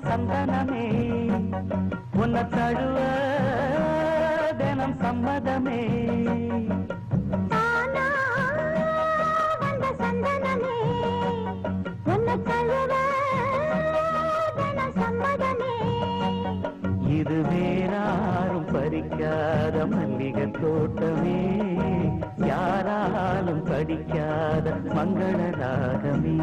சந்தனமே உன்னை தழுவ தினம் சம்மதமே வந்த சந்தனமே உன்னை தழுவ தினம் சம்மதமே இது வேறாரும் பறிக்காத மல்லிகை தோட்டமே யாராலும் படிக்காத மங்கள ராகமே